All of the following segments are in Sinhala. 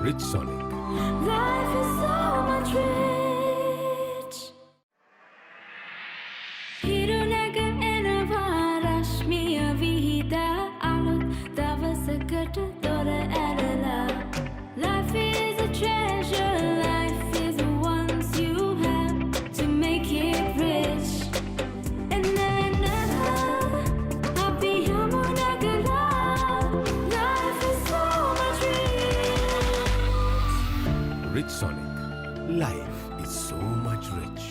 Rich Sonic. Life is so much rich. Hirunaga enava rashmiya vihida alut davasakata dora arala. Life is a treasure, life is the ones you have to make it rich. And then happy yamunagala. Life is so much rich. Rich Sonic. Life is so much rich.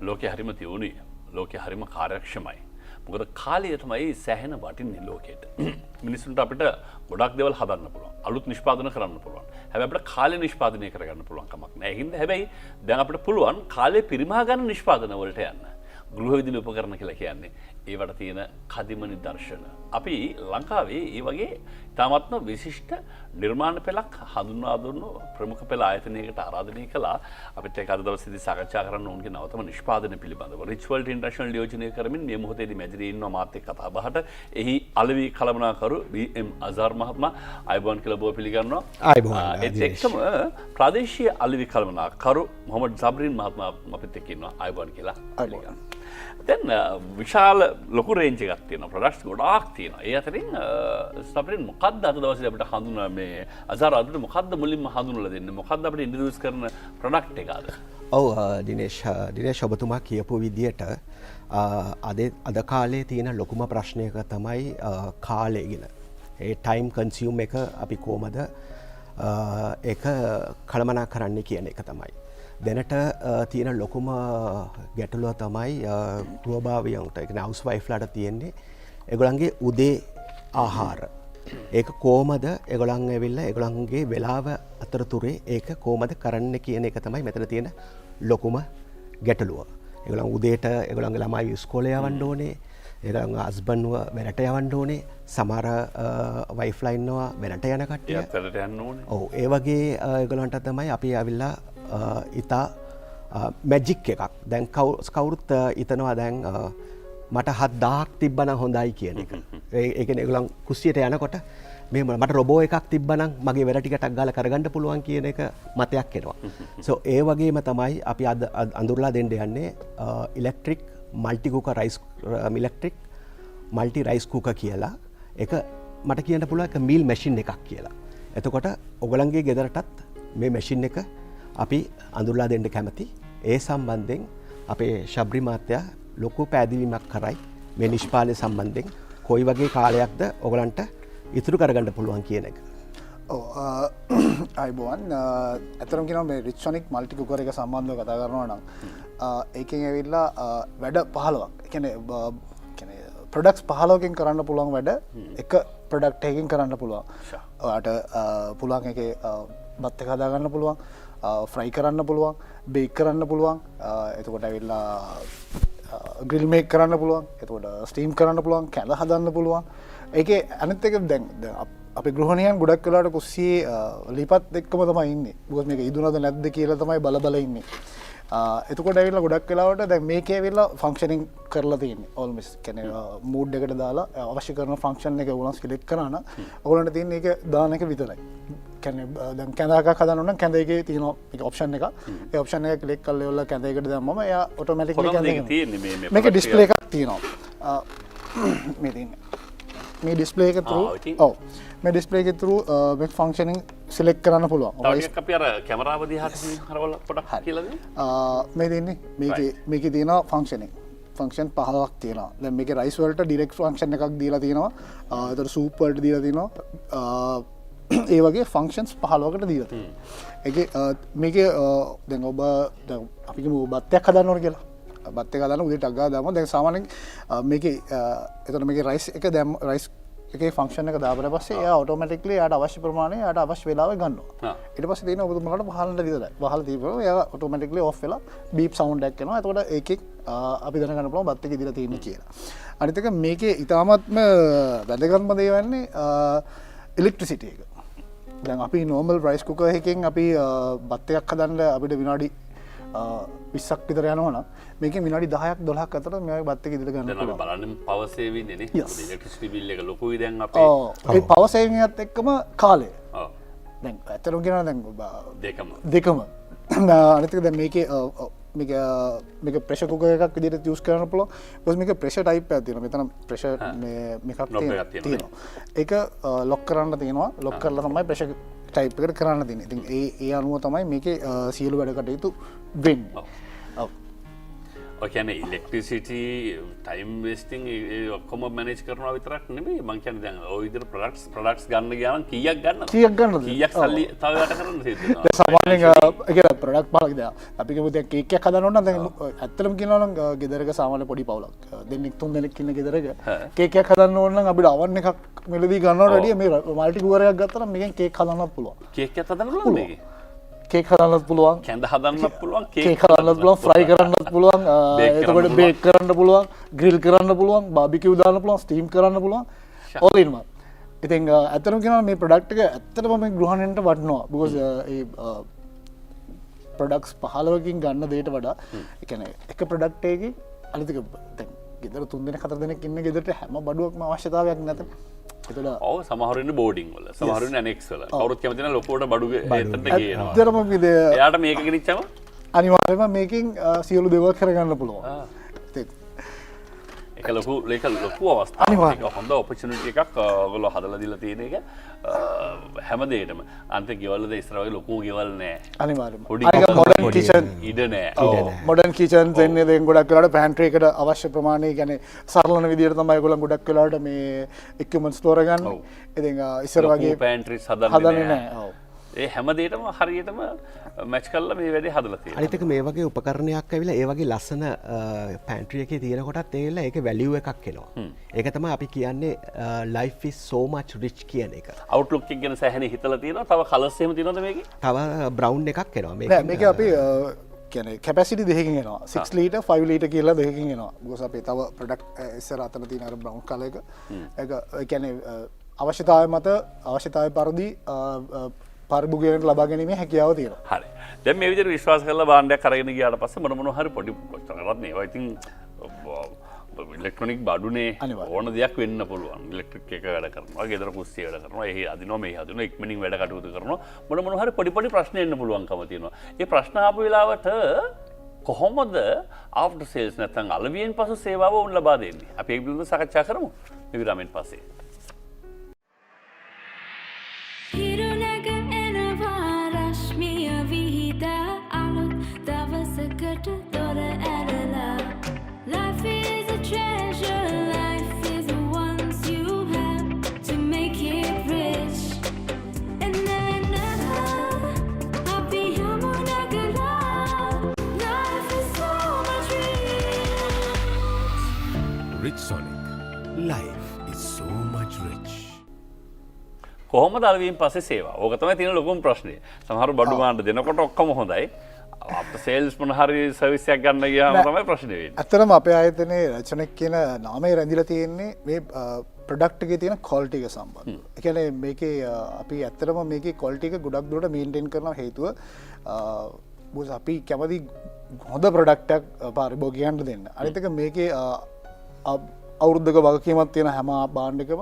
ලෝකයේ හරිම තියුණුයි. ලෝකයේ හරිම කාර්යක්ෂමයි. මොකද කාලය තමයි සෑහෙන වටින්නේ ලෝකෙට. මිනිස්සුන්ට අපිට ගොඩක් දේවල් හදන්න පුළුවන්. අලුත් නිෂ්පාදන කරන්න පුළුවන්. හැබැයි අපිට කාලය නිෂ්පාදනය කරගන්න පුළුවන් කමක් නැහැ. ඒ හින්දා හැබැයි දැන් අපිට පුළුවන් කාලය පිරිමහා ගන්න නිෂ්පාදන වලට යන්න. ගෘහ විදුලි උපකරණ කියලා කියන්නේ ඒවට තියෙන කදිම නිදර්ශන. අපි ලංකාවේ ඒ වගේ තාමත්ම විශිෂ්ට නිර්මාණ පෙළක් හඳුන්වා දුන්නු ප්‍රමුඛ පෙළ ආයතනයකට ආරාධනය කළා. අපිත් ඒක අද දවසේදී සාකච්ඡා කරන්න ඕනගේ නවතම නිෂ්පාදන පිළිබඳව. රිච් වර්ල්ඩ් ඉන්ටර්නැෂනල් නියෝජනය කරමින් මේ මොහොතේදී මැදිරියේ ඉන්නවා මාත් එක්ක කතා බහට. එහි අලෙවි කළමනාකරු බී.එම්. අසර් මහත්මයා අයබෝන් කියලා බෝ පිළිගන්නවා. ඒත් එක්කම ප්‍රාදේශීය අලෙවි කළමනාකරු මොහමඩ් සබ්රින් මහත්මයා අපිත් එක්ක ඉන්නවා. අයබෝන් කියලා පිළිගන්නවා. දැන් විශාල ලොකු රේන්ජ් එකක් තියෙනවා. ප්‍රොඩක්ට්ස් ගොඩාක් තියෙනවා. ඒ අතරින් සබ්රින් මොකක්ද අද දවසේ අපිට හඳුනා මේ අසර් අදට මොකක්ද මුලින්ම හඳුනලා දෙන්නේ? මොකක්ද අපිට ඉන්ට්‍රොඩියුස් කරන ප්‍රොඩක්ට් එක අද? ඔව් දිනේෂ් ඔබතුමා කියපු විදියට අද කාලේ තියෙන ලොකුම ප්‍රශ්නයක තමයි කාලය ගැන. ඒ ටයිම් කන්සියුම් එක අපි කොහමද ඒක කළමනා කරන්න කියන එක තමයි. දැනට තියෙන ලොකුම ගැටලුව තමයි ගෘහභාවියන්ට කියන්නේ හවුස් වයිෆ්ලාට තියෙන්නේ ඒගොල්ලන්ගේ උදේ ආහාර. ඒක කොහමද ඒගොල්ලන් ඇවිල්ලා ඒගොල්ලන්ගේ වෙලාව අතරතුරේ ඒක කොහමද කරන්න කියන එක තමයි මෙතන තියෙන ලොකුම ගැටලුව. ඒගොල්ලන් උදේට ඒගොල්ලන්ගේ ළමයි ඉස්කෝලේ යවන්න ඕනේ. ඒගොල්ලන්ගේ හස්බන්ඩ්ව වැඩට යවන්න ඕනේ. සමහර වයිෆ්ලා ඉන්නවා වැඩට යන කට්ටිය. වැඩට යන්න ඕනේ. ඔව් ඒ වගේ ඒගොල්ලන්ට තමයි අපි ආවිල්ලා ඉතා මැජික් එකක් දැන් කවුරුත් ඉතනවා දැන් මට 7000ක් තිබ්බනම් හොඳයි කියන එක. ඒ කියන්නේ ඒගොල්ලන් කුස්සියට යනකොට මේ මට රොබෝ එකක් තිබ්බනම් මගේ වැඩ ටිකටක් ගාලා කරගන්න පුළුවන් කියන එක මතයක් එනවා. සෝ ඒ වගේම තමයි අපි අද අඳුරලා දෙන්න යන්නේ electric multi cooker rice electric multi rice cooker කියලා. ඒක මට කියන්න පුළුවන් එක මීල් මැෂින් එකක් කියලා. එතකොට ඔයගලන්ගේ ගෙදරටත් මේ මැෂින් එක අපි අඳුරලා දෙන්න කැමති. ඒ සම්බන්ධයෙන් අපේ ශබ්‍රි මහත්තයා ලොකු පැහැදිලිමක් කරයි මේ නිෂ්පාදනය සම්බන්ධයෙන් කොයි වගේ කාලයක්ද ඔයගලන්ට ඉතුරු කරගන්න පුළුවන් කියන එක. අයිබෝන් ඇතරම් කියන මේ රිච් සොනික් මල්ටි කුකර් එක සම්බන්ධව කතා කරනවා නම් ඒකෙන් ඇවිල්ලා වැඩ 15ක්. ඒ කියන්නේ ප්‍රොඩක්ට්ස් 15කින් කරන්න පුළුවන් වැඩ එක ප්‍රොඩක්ට් එකකින් කරන්න පුළුවන්. ඔයාට පුළුවන් එකේ බත් එක හදා ගන්න පුළුවන්. ෆ්‍රයි කරන්න පුළුවන්, බේක් කරන්න පුළුවන්, එතකොට ඇවිල්ලා ග්‍රිල් මේක් කරන්න පුළුවන්, එතකොට ස්ටීම් කරන්න පුළුවන්, කැඳ හදන්න පුළුවන්. ඒකේ අනිත් එක දැන් අපේ ගෘහණියන් ගොඩක් වෙලාවට කුස්සියේ ලිපත් එක්කම තමයි ඉන්නේ. මොකද මේක ඉදුණද නැද්ද කියලා තමයි බල ඉන්නේ. එතකොට ඇවිල්ලා ගොඩක් වෙලාවට දැන් මේකේ ඇවිල්ලා ෆන්ක්ෂනින් කරලා තියෙන්නේ. ඕල්මෝස්ට් කියන්නේ මූඩ් එකට දාලා අවශ්‍ය කරන ෆන්ක්ෂන් එක ඕගොල්ලෝ සිලෙක්ට් කරා නම් ඕගොල්ලන්ට තියෙන්නේ ඒක දාන එක විතරයි. කියන්නේ දැන් කැඳ එකක් හදන්න ඕන නම් කැඳ එකේ තියෙන එක ඔප්ෂන් එක. ඒ ඔප්ෂන් එක ක්ලික් කරලා ඉවරලා කැඳ එකට දැම්මම එයා ඔටෝමැටික්ලි කැඳ එක තියෙන්නේ මේක ඩිස්ප්ලේ එකක් තියෙනවා. මේ තියෙන්නේ. මේ ඩිස්ප්ලේ එක through ඔව් මේ ඩිස්ප්ලේ එක through මේ ෆන්ක්ෂනින් සිලෙක්ට් කරන්න පුළුවන්. තව ටිකක් අපි අර කැමරාව දිහාට හරවල පොඩක් කියලා දෙන්න. මේ දෙන්නේ මේකේ තියෙනවා ෆන්ක්ෂන් 15ක් තියෙනවා. දැන් මේකේ රයිස් වලට ඩිරෙක්ට් ෆන්ක්ෂන් එකක් දීලා තියෙනවා. ඒතර සූප් වලට දීලා තියෙනවා. ඒ වගේ ෆන්ක්ෂන්ස් 15කට දීලා තියෙනවා. මේකේ දැන් ඔබ අපි කියමු බත්යක් හදන්න ඕන කියලා. බත් එක හදන්න උදේට අගා දාමු. දැන් සාමාන්‍යයෙන් මේකේ එතන මේකේ රයිස් එක දැන් රයිස් එකේ ෆන්ක්ෂන් එක දාපුවට පස්සේ එයා ඔටෝමැටික්ලි එයාට අවශ්‍ය ප්‍රමාණය එයාට අවශ්‍ය වෙලාවෙ ගන්නවා. ඊට පස්සේ තියෙන ඔබතුමාට වහලන්න විතරයි. වහලා දීපුවම එයා ඔටෝමැටික්ලි ඔෆ් වෙලා බීප් සවුන්ඩ් එකක් එනවා. එතකොට ඒකෙන් අපි දැනගන්න පුළුවන් බත් එක ඉදලා තියෙන්නේ කියලා. අනිත් එක මේකේ ඊටාත්ම වැදගත්ම දේ වෙන්නේ ඉලෙක්ට්‍රිසිටි එක. දැන් අපි නෝමල් රයිස් කුකර් එකකින් අපි බත් එකක් හදන්න අපිට විනාඩි විස්සක් විතර යනවනම් මේක විනාඩි 10ක් 12ක් අතර මේ බත් එක ඉදලා ගන්න දැන් අපි පුළුවන්. බලන්න පවර් සේවින් නේ. Yes. ඉලෙක්ට්‍රිසිටි බිල් එක ලොකුයි දැන් අපේ. ඒ පවර් සේවිං එකත් එක්කම කාලය. ඔව්. දැන් ඇත්තටම කියනවා දැන් දෙකම. අනිත් එක දැන් මේකේ මේක ප්‍රෙෂර් කුකර් එකක් විදිහට යූස් කරන්න පුළුවන්. because මේක ප්‍රෙෂර් ටයිප් එකක් තියෙනවා. මෙතන ප්‍රෙෂර් මේකක් තියෙනවා. ඒක ලොක් කරන්න තියෙනවා. ලොක් කරලා තමයි ප්‍රෙෂර් ටයිප් එකට කරන්න තියෙන්නේ. ඉතින් ඒ අනුව තමයි මේකේ සියලු වැඩ කටයුතු වෙන්නේ. ඔව්. ඔය කියන්නේ ඉලෙක්ට්‍රිසිටි ටයිම් වෙස්ටිං ඔක්කොම මැනේජ් කරනවා විතරක් නෙමෙයි මං කියන්නේ දැන් ওই විදිහට ප්‍රොඩක්ට්ස් ගන්න ගියා නම් කීයක් ගන්නවද? කීයක් සල්ලි තව යට කරන්න තියෙනවා? දැන් සාමාන්‍යයෙන් ඒක ප්‍රොඩක්ට් පාලක දැන් අපි කියමු දැන් කේක් එකක් හදන්න ඕන නම් දැන් ඇත්තටම කියනවා නම් ගෙදරක සාමාන්‍ය පොඩි පවුලක් දෙන්නෙක් තුන් දෙනෙක් ඉන්න ගෙදරක කේක් එකක් හදන්න ඕන නම් අපිට අවන් එකක් මෙලදී ගන්නවට වැඩිය මේ මල්ටි කුකර් එකක් ගත්තා නම් මේකෙන් කේක් හදන්නත් පුළුවන්. කේක් එකක් හදන්න පුළුවන් මේකේ? කේක් හදන්නත් පුළුවන්, කැඳ හදන්නත් පුළුවන්, කේක් හදන්නත් පුළුවන්, ෆ්‍රයි කරන්නත් පුළුවන්, එතකොට බේක් කරන්න පුළුවන්, ග්‍රිල් කරන්න පුළුවන්, බාබිකියු දාන්න පුළුවන්, ස්ටීම් කරන්න පුළුවන්, all in one. ඉතින් ඇත්තටම කියනවා මේ ප්‍රොඩක්ට් එක ඇත්තටම මේ ගෘහණියන්ට වටිනවා. because ඒ ප්‍රොඩක්ට්ස් 15කින් ගන්න දෙයට වඩා ඒ කියන්නේ එක ප්‍රොඩක්ට් එකකින් අනිත් එක දැන් ගෙදර 3 දෙනෙක් 4 දෙනෙක් ඉන්න ගෙදරට හැම බඩුවක්ම අවශ්‍යතාවයක් නැත. ඔව් සමහරු ඉන්නේ බෝඩින් වල සමහරු ඉන්නේ ඇනෙක්ස් වල කවුරුත් කැමති නැහැ ලොකුවට බඩු එතනට ගේනවා. ඇත්තටම එයාට මේක ගෙනිච්චම අනිවාර්යයෙන්ම මේකෙන් සියලු දේවල් කරගන්න පුළුවන්. ඒක ලොකු අවස්ථාවක්. ඒක හොඳ ඔපචුනිටි එකක් ඔයගොල්ලෝ හදලා දීලා තියෙන එක හැමදේටම අන්ත ගෙවල් වල ඉස්සර වගේ ලොකු ගෙවල් නෑ. අනිවාර්යයෙන්ම. පොඩි මොඩර්න් කිචන් ඉඩ නෑ. මොඩර්න් කිචන් දෙන්නේ දැන් ගොඩක් වෙලාවට පැන්ට්‍රි එකට අවශ්‍ය ප්‍රමාණය කියන්නේ සරලන විදිහට තමයි ඒගොල්ලෝ ගොඩක් වෙලාවට මේ ඉක්විප්මන්ට්ස් තෝරගන්නේ. ඉතින් ඉස්සර වගේ පැන්ට්‍රිස් හදන්නේ නෑ. ඔව්. ඒ හැමදේටම හරියටම මැච් කරලා මේ වැඩේ හදලා තියෙනවා. අනිත් එක මේ වගේ උපකරණයක් ඇවිල්ලා ඒ වගේ ලස්සන පැන්ට්‍රි එකේ තියෙන කොටත් ඒලා ඒකේ වැලියු එකක් එනවා. ඒක තමයි අපි කියන්නේ life is so much rich කියන එක. outlook එක ගැන සැහැනේ හිතලා තියෙනවා. තව කලර්ස් එහෙම තියෙනවද මේකේ? තව brown එකක් එනවා මේකේ. මේක අපි කියන්නේ කැපැසිටි දෙකකින් එනවා. 6 ලීටර් 5 ලීටර් කියලා දෙකකින් එනවා. because අපි තව ප්‍රොඩක්ට් ඉස්සර අතන තියෙන අර brown color එක ඒක කියන්නේ අවශ්‍යතාවය පරිදි පරිභෝගයට ලබා ගැනීමේ හැකියාව තියෙනවා. හරි. දැන් මේ විදිහට විශ්වාස කරලා භාණ්ඩයක් අරගෙන ගියාට පස්සේ මොන හරි පොඩි කොච්චරවත් නේ. ඒවා ඉතින් ඉලෙක්ට්‍රොනික බඩුනේ ඕන දෙයක් වෙන්න පුළුවන්. ඉලෙක්ට්‍රික් එක වැඩ කරනවා, ගෙදර කුස්සිය වැඩ කරනවා, එහි අදිනවා මෙහි අදිනවා, ඉක්මනින් වැඩ කටයුතු කරනවා. මොන හරි පොඩි ප්‍රශ්න එන්න පුළුවන්කම තියෙනවා. ඒ ප්‍රශ්න ආපු වෙලාවට කොහොමද ආෆ්ටර් සේල්ස් නැත්නම් අලවියෙන් පසු සේවාව උන් ලබා දෙන්නේ? අපි ඒක පිළිබඳව සාකච්ඡා කරමු. මේ විරාමයෙන් පස්සේ. Life is a treasure, life is the ones you have to make it rich. And then I'll be Yamunagala. Life is so much rich. Rich Sonic. Life is so much rich. කොහොමද අලවියෙන් පස්සේ සේවා? ඕක තමයි තියෙන ලොකුම ප්‍රශ්නේ. සමහර බඩු ගන්න දෙනකොට ඔක්කොම හොඳයි. අප්ටර් සේල්ස් මොන හරි සර්විස් එකක් ගන්න ගියාම තමයි ප්‍රශ්නේ වෙන්නේ. ඇත්තටම අපේ ආයතනයේ රචනෙක් කියන නාමය රැඳිලා තියෙන්නේ මේ ප්‍රොඩක්ට් එකේ තියෙන ක්වොලිටි එක සම්බන්ධව. ඒ කියන්නේ මේකේ අපි ඇත්තටම මේකේ ක්වොලිටි එක ගොඩක් දුරට මේන්ටේන් කරන හේතුව මොකද අපි කැමති හොඳ ප්‍රොඩක්ට් එකක් පරිභෝගිකයන්ට දෙන්න. අනිත් එක මේකේ අවුරුද්දක වගකීමක් තියෙන හැම භාණ්ඩයකම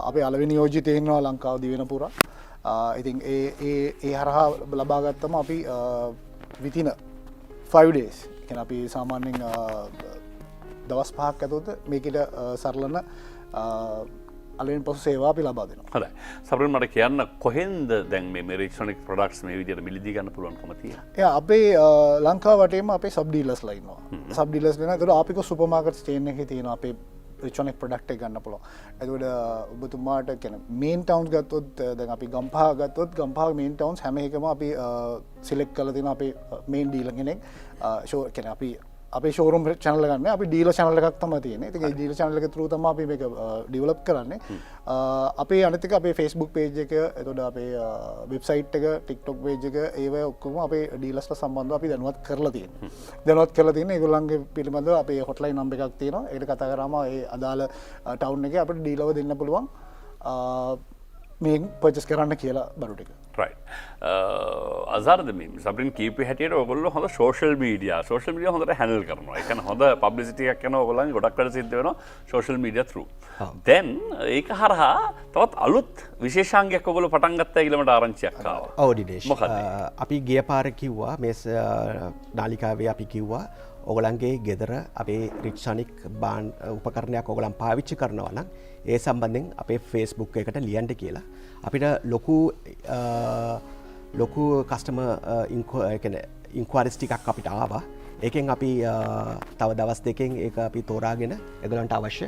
අපේ අලෙවි නියෝජිතයෝ ඉන්නවා ලංකාව දිවෙන පුරා. ඉතින් ඒ හරහා ලබා ගත්තම අපි within 5 days කියන්නේ අපි සාමාන්‍යයෙන් දවස් 5ක් ඇතුළත මේකට සරලන අලෙන් පසු සේවා අපි ලබා දෙනවා. හරි. සබරින් මට කියන්න කොහෙන්ද දැන් මේ රිචොනික් ප්‍රොඩක්ට්ස් මේ විදිහට මිලදී ගන්න පුළුවන්කම තියෙනවා? අපේ ලංකාව වටේම අපේ සබ් ඩීලර්ස්ලා ඉන්නවා. සබ් ඩීලර්ස් වෙනවා. ඒතකොට ආපිකෝ සුපර් මාකට් චේන් එකේ තියෙනවා අපේ රිචොනික් ප්‍රොඩක්ට් එක ගන්න පුළුවන්. එතකොට ඔබතුමාට කියන්නේ මේන් ටවුන්ස් ගත්තොත් දැන් අපි ගම්පහ ගත්තොත් ගම්පහ මේන් ටවුන්ස් හැම එකම අපි සිලෙක්ට් කරලා තියෙනවා අපේ මේන් ඩීලර් කෙනෙක්. කියන්නේ අපි අපේ ෂෝරූම් channel එක ගන්න අපි ඩීලර් channel එකක් තමයි තියෙන්නේ. ඉතින් ඒ ඩීලර් channel එක through තමයි අපි මේක develop කරන්නේ. අපේ අනිත් එක අපේ Facebook page එක, එතකොට අපේ website එක, TikTok page එක ඒවා ඔක්කොම අපේ ඩීලර්ස්ලා සම්බන්ධව අපි දැනුවත් කරලා තියෙනවා. දැනුවත් කරලා තියෙන්නේ ඒගොල්ලන්ගේ පිළිබඳව අපේ hotline number එකක් තියෙනවා. ඒකට කතා කරාම ඒ අදාළ town එකේ අපිට ඩීලර්ව දෙන්න පුළුවන්. මේ පර්චස් කරන්න කියලා බරු ටික. අසාරද සබින් කීප හැටියට ඔගොල්ල හොඳ සෝෂල් මීඩිය සෝෂල් මිය හොඳට හැනල් කරනවා එක හොඳ පබ්ලිසිටියක් යන ඔගොලන් ගොඩක් වැඩ සිද්ධ වෙන සෝෂල් මීඩිය තරු දැන් ඒක හරහා තවත් අලුත් විශේෂාංගයක් ඔගොල්ලෝ පටන් ගත්තා කියලාමට ආරංචියක් ආවා. ඔව් දිනේෂ්. අපි ගිය පාර කිව්වා මේ නාලිකාවේ අපි කිව්වා ඔගලන්ගේ ගෙදර අපේ රික්ෂණික් බාන් උපකරණයක් ඔගලන් පාවිච්චි කරනවා නම් ඒ සම්බන්ධයෙන් අපේ ෆේස්බුක් එකට ලියන්න කියලා. අපිට ලොකු කස්ටම ඉන්ක්වාරිස් ටිකක් අපිට ආවා. ඒකෙන් අපි තව දවස් දෙකෙන් ඒක අපි තෝරාගෙන ඒගොල්ලන්ට අවශ්‍ය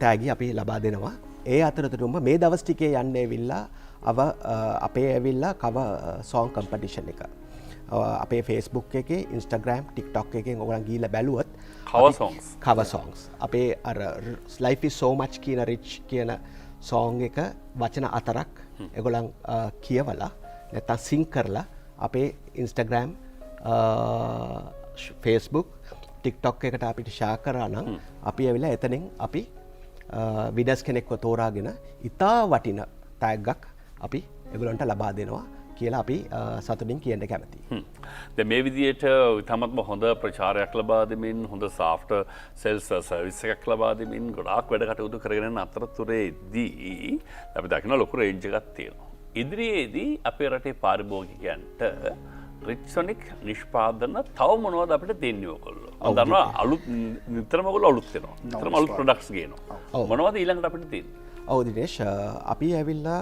තෑගි අපි ලබා දෙනවා. ඒ අතරතුරම මේ දවස් ටිකේ යන්න ඇවිල්ලා අපේ ඇවිල්ලා කව සෝන් කම්පිටිෂන් එක. අපේ ෆේස්බුක් එකේ ඉන්ස්ටාග්‍රෑම් ටික්ටොක් එකෙන් ඔයගොල්ලන් ගිහිල්ලා බැලුවොත් cover songs අපේ අර life is so much කියන rich කියන song එක වචන අතරක් ඒගොල්ලන් කියවලා නැත්නම් sync කරලා අපේ ඉන්ස්ටාග්‍රෑම් ෆේස්බුක් ටික්ටොක් එකට අපිට ෂෙයා කරා නම් අපි ඇවිල්ලා එතනින් අපි විඩස් කෙනෙක්ව තෝරාගෙන ඉතා වටින ටැග්ගක් අපි ඒගොල්ලන්ට ලබා දෙනවා කියලා අපි සතුටින් කියන්න කැමතියි. දැන් මේ විදිහට තමත්ම හොඳ ප්‍රචාරයක් ලබා දෙමින් හොඳ සාෆ්ට් සෙල්ස් සර්විස් එකක් ලබා දෙමින් ගොඩාක් වැඩ කටයුතු කරගෙන යන අතරතුරේදී අපි දකින ලොකු රේන්ජ් එකක් තියෙනවා. ඉදිරියේදී අපේ රටේ පාරිභෝගිකයන්ට රිච්සොනික් නිෂ්පාදන තව මොනවද අපිට දෙන්නේ ඔයගොල්ලෝ? මම දන්නවා අලුත් නිතරම ඔයගොල්ලෝ අලුත් වෙනවා. නිතරම අලුත් ප්‍රොඩක්ට්ස් ගේනවා. මොනවද ඊළඟට අපිට තියෙන්නේ? ඔව් දිනේෂ් අපි ඇවිල්ලා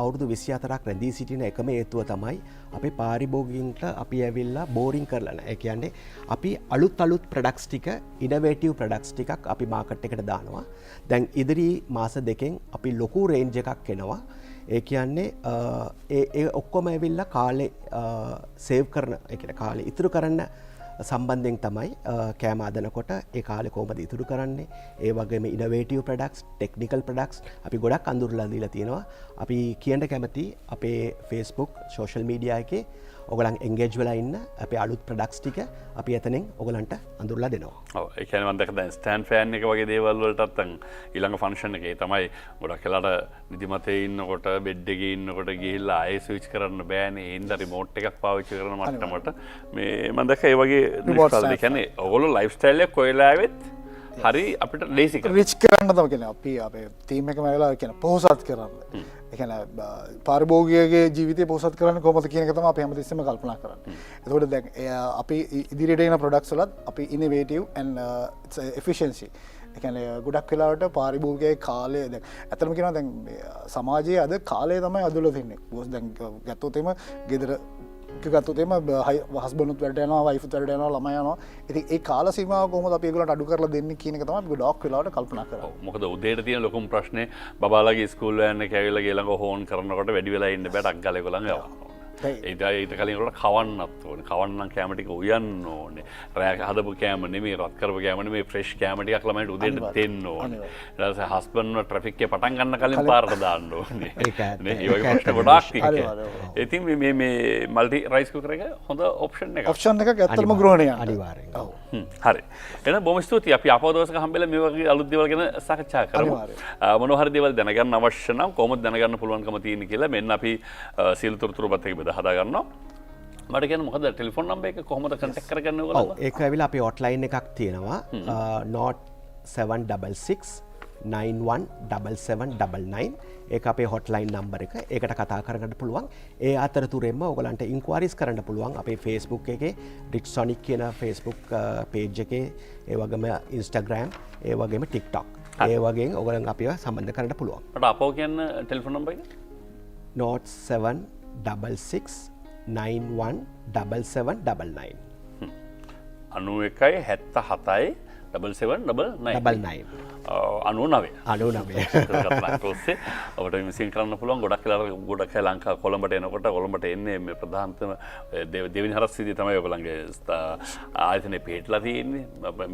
අවුරුදු 24ක් රැඳී සිටින එකම හේතුව තමයි අපේ පාරිභෝගිකයන්ට අපි ඇවිල්ලා බෝරින් කරලා නැහැ. ඒ කියන්නේ අපි අලුත් ප්‍රොඩක්ට්ස් ටික ඉනෝවේටිව් ප්‍රොඩක්ට්ස් ටිකක් අපි මාකට් එකට දානවා. දැන් ඉදිරි මාස දෙකෙන් අපි ලොකු රේන්ජ් එකක් එනවා. ඒ කියන්නේ ඒ ඔක්කොම ඇවිල්ලා කාලේ සේව් කරන ඒ කියන්නේ කාලේ ඉතුරු කරන්න සම්බන්ධයෙන් තමයි කෑම අදනකොට ඒ කාලේ කොහොමද ඉතුරු කරන්නේ ඒ වගේම ඉනෝවේටිව් ප්‍රොඩක්ට්ස් ටෙක්නිකල් ප්‍රොඩක්ට්ස් අපි ගොඩක් අඳුරලා දීලා තියෙනවා. අපි කියන්න කැමති අපේ Facebook සෝෂල් මීඩියා එකේ ඔයගලන් එන්ගේජ් වෙලා ඉන්න අපේ අලුත් ප්‍රොඩක්ට්ස් ටික අපි එතනින් ඔයගලන්ට අඳුරලා දෙනවා. ඔව් ඒ කියන්නේ මම දැක්ක දැන් ස්ටෑන්ඩ් ෆෑන් එක වගේ දේවල් වලටත් දැන් ඊළඟ ෆන්ක්ෂන් එකේ තමයි ගොඩක් වෙලාට නිදිමතේ ඉන්නකොට බෙඩ් එකේ ඉන්නකොට ගිහිල්ලා ආයෙ ස්විච් කරන්න බෑනේ. ඒ හින්දා රිමෝට් එකක් පාවිච්චි කරන මට්ටමට මේ මම දැක්ක ඒ වගේ නිෂ්පාදනය කියන්නේ ඔයගොල්ලෝ ලයිෆ් ස්ටයිල් එක කොයිලා ආවෙත් හරි අපිට ලේසි කරන්න. රිච් කරන්න තමයි කියන්නේ අපි අපේ ටීම් එකම වෙලා කියන පොහොසත් කරන්න. ඒ කියන්නේ පාරිභෝගිකගේ ජීවිතය පොහොසත් කරන්න කොහොමද කියන එක තමයි අපි හැමතිස්සෙම කල්පනා කරන්නේ. එතකොට දැන් අපි ඉදිරියට එන ප්‍රොඩක්ට්ස් වලත් අපි ඉනෝවේටිව් and efficiency ඒ කියන්නේ ගොඩක් වෙලාවට පාරිභෝගිකයේ කාලය දැන් ඇත්තටම කියනවා දැන් සමාජයේ අද කාලය තමයි අදලා තින්නේ. දැන් ගත්තොත් එම ගෙදර ගත්තොතේම හස්බනුත් වැඩට යනවා වයිෆුත් වැඩට යනවා ළමයි යනවා. ඉතින් ඒ කාල සීමාව කොහොමද අපි ඒගොල්ලන්ට අඩු කරලා දෙන්නේ කියන එක තමයි අපි ගොඩක් වෙලාවට කල්පනා කරන්නේ. මොකද උදේට තියෙන ලොකුම ප්‍රශ්නේ බබාලාගේ ස්කූල් යන්න කැවිලා ගෙලඟ හෝන් කරනකොට වැඩි වෙලා ඉන්න බෑ ටක් ගාලා ඒගොල්ලන් යවනවා. ඊට කලින් කවන්නත් ඕනේ. කවන්නම් කැම ටික උයන්න ඕනේ. රෑ හදපු කැම නෙමෙයි රත් කරපු කැම නෙමෙයි ෆ්‍රෙෂ් කැම ටිකක් ළමයිට උදේට දෙන්න ඕනේ. ඊට පස්සේ හස්බන්ඩ්ව ට්‍රැෆික් එකේ පටන් ගන්න කලින් පාරට දාන්න ඕනේ. නේ ඒ වගේ ප්‍රශ්න ගොඩාක් තියෙනවා. ඉතින් මේ මල්ටි රයිස් කුකර් එක හොඳ ඔප්ෂන් එකක්. ඔප්ෂන් එකක් ඇත්තටම ග්‍රහණය අනිවාර්යෙන්. ඔව්. හරි. එහෙනම් බොහොම ස්තුතියි. අපි ආපහු දවසක හම්බෙලා මේ වගේ අලුත් දේවල් ගැන සාකච්ඡා කරමු. මොනවා හරි දේවල් දැනගන්න අවශ්‍ය නම් කොහොමද දැනගන්න පුළුවන්කම තියෙන්නේ කියලා මෙන්න අපි සීල තොරතුරුපත් එක බෙදා හදා ගන්නවා. මට කියන්න මොකද ටෙලිෆෝන් නම්බර් එක කොහොමද කන්ටැක්ට් කරගන්නේ ඔයගොල්ලෝ? ඔව් ඒක ඇවිල්ලා අපේ හොට්ලයින් එකක් තියෙනවා. Note 766 917799 ඒක අපේ හොට්ලයින් නම්බර් එක. ඒකට කතා කරගන්න පුළුවන්. ඒ අතරතුරෙම ඔයගලන්ට ඉන්ක්වයරිස් කරන්න පුළුවන් අපේ Facebook එකේ රික්සොනික් කියන Facebook page එකේ ඒ වගේම Instagram ඒ වගේම TikTok ඒ වගේ ඔයගලන් අපිව සම්බන්ධ කරන්න පුළුවන්. මට අපෝ කියන්න ටෙලිෆෝන් නම්බර් එක Note 766 917799 91 77 7799 99 ඔබට විසින් කරන්න පුළුවන් ගොඩක් වෙලාවට ගොඩක් අය ලංකා කොළඹට එනකොට කොළඹට එන්නේ මේ ප්‍රධානතම දෙවෙනි හරස් විදිය තමයි ඔයගොල්ලන්ගේ ආයතනේ පිටලා තියෙන්නේ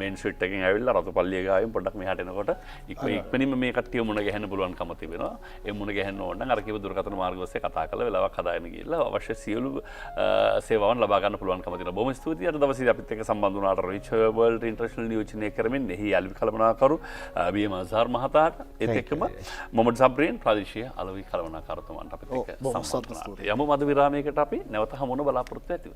මේන් ස්ට්‍රීට් එකෙන් ඇවිල්ලා රතුපල්ලිය ගාවින් පොඩ්ඩක් මෙහාට එනකොට ඉක්මනින්ම මේ කට්ටිය මුණ ගැහෙන්න පුළුවන්කම තිබෙනවා ඒ මුණ ගැහෙන්න ඕන නම් අර කිව්ව දුරකථන මාර්ග ඔස්සේ කතා කරලා වෙලාවක් හදාගෙන ගිහිල්ලා අවශ්‍ය සියලු සේවාවන් ලබා ගන්න පුළුවන්කම තියෙනවා බොහොම ස්තුතියි අද දවසේ අපිත් එක්ක සම්බන්ධ වුණාට රිච් වර්ල්ඩ් ඉන්ටර්නැෂනල් නියෝජනය පෝෂණය කරමින් එහි යාළුවෝ කළමනාකරු බීඑම් අසාර් මහතාට ඒත් එක්කම මොහමඩ් සබ්රීන් ප්‍රාදේශීය අලෙවි කළමනාකරුතුමන්ට අපිත් එක්ක සම්බන්ධ වුණා. යමු මද විරාමයකට අපි නැවත හමු වන බලාපොරොත්තු ඇතිව.